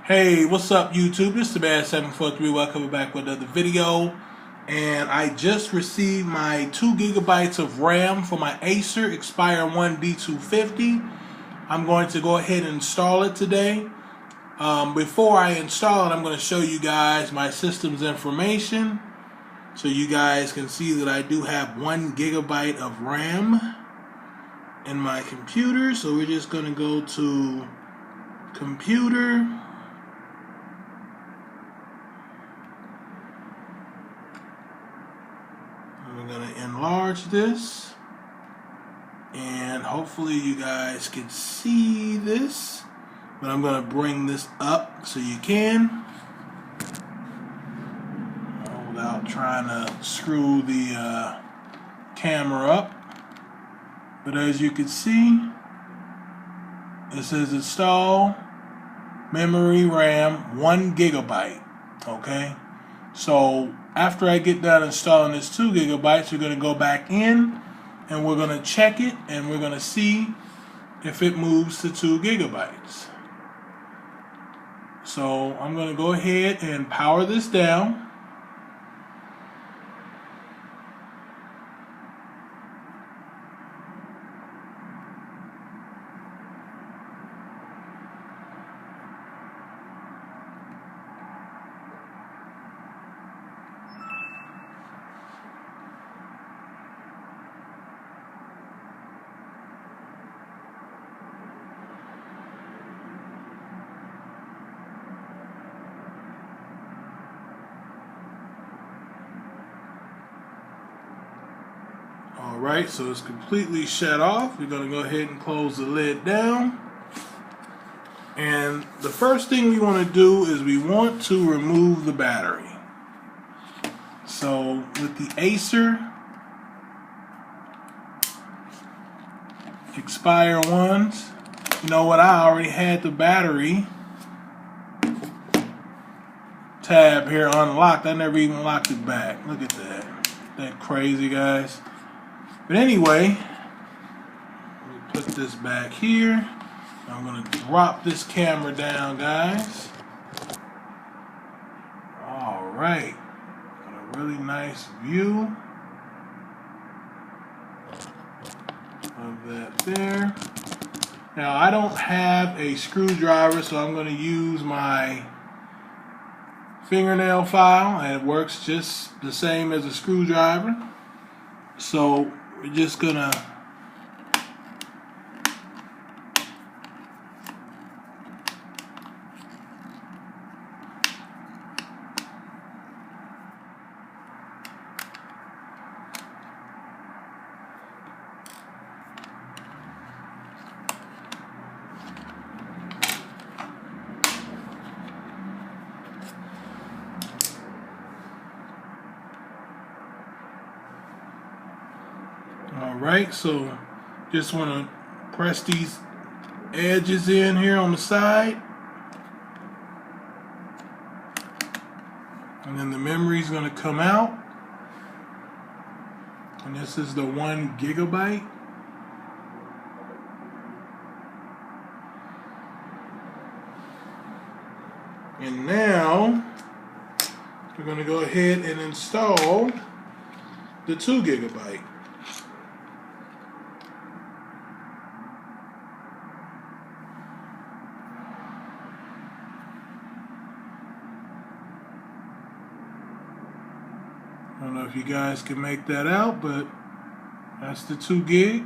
Hey, what's up YouTube? This is the man 743. Welcome back with another video. And I just received my 2 gigabytes of RAM for my Acer Expire 1 D250. I'm going to go ahead and install it today. Before I install it, I'm going to show you guys my system's information so you guys can see that I do have 1 gigabyte of RAM in my computer. So we're just going to go to computer. We're going to enlarge this, and hopefully you guys can see this, but I'm going to bring this up so you can, without trying to screw the camera up. But as you can see, it says install memory RAM 1 gigabyte. Okay, so after I get done installing this 2 gigabytes, we're going to go back in and we're going to check it and we're going to see if it moves to 2 gigabytes. So I'm going to go ahead and power this down. Alright, so it's completely shut off. We're going to go ahead and close the lid down. And the first thing we want to do is we want to remove the battery. So with the Acer Expire 1s, you know what, I already had the battery tab here unlocked. I never even locked it back. Look at that. That crazy, guys. But anyway, let me put this back here. I'm going to drop this camera down, guys. Alright. Got a really nice view of that there. Now, I don't have a screwdriver, so I'm going to use my fingernail file, and it works just the same as a screwdriver. So we're just gonna Alright, so just want to press these edges in here on the side, and then the memory is going to come out, and this is the 1 gigabyte. And now we're going to go ahead and install the 2 gigabyte. I don't know if you guys can make that out, but that's the 2 gig.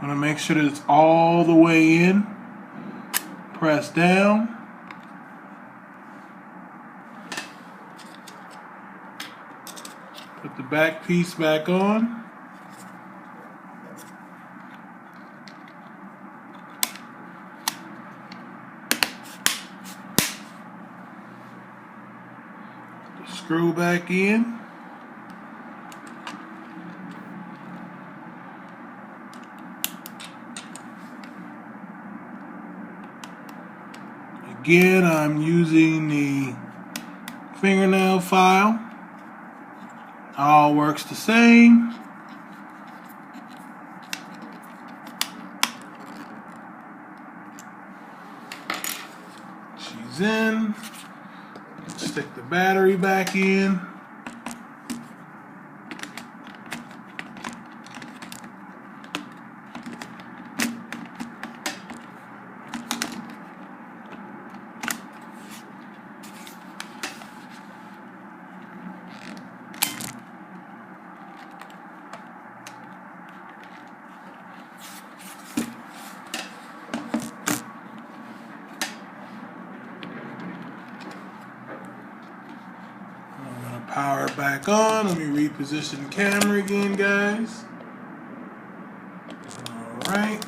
I'm going to make sure that it's all the way in. Press down. Put the back piece back on. Screw back in. again, I'm using the fingernail file. All works the same. She's in. Stick the battery back in. Power it back on. Let me reposition the camera again, guys. All right.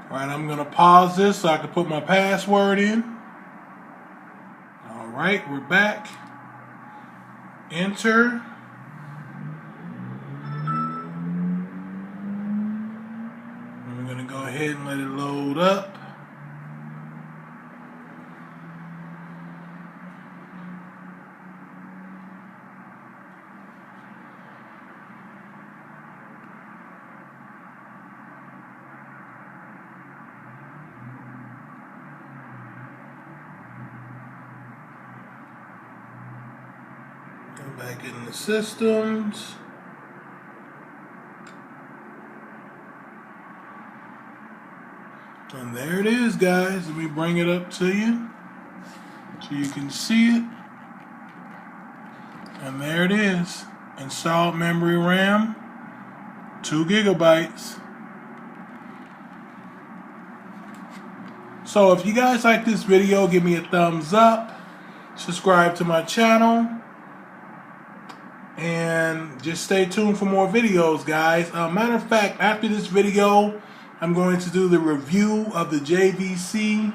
All right, I'm gonna pause this so I can put my password in. All right, we're back. Enter. I'm gonna go ahead and let it load up. Go back in the systems. And there it is, guys. Let me bring it up to you so you can see it. And there it is. Installed memory RAM, 2 gigabytes. So if you guys like this video, give me a thumbs up. Subscribe to my channel. And just stay tuned for more videos, guys. Matter of fact, after this video, I'm going to do the review of the JVC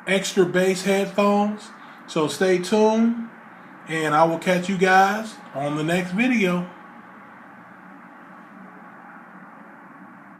extra bass headphones. So stay tuned, and I will catch you guys on the next video.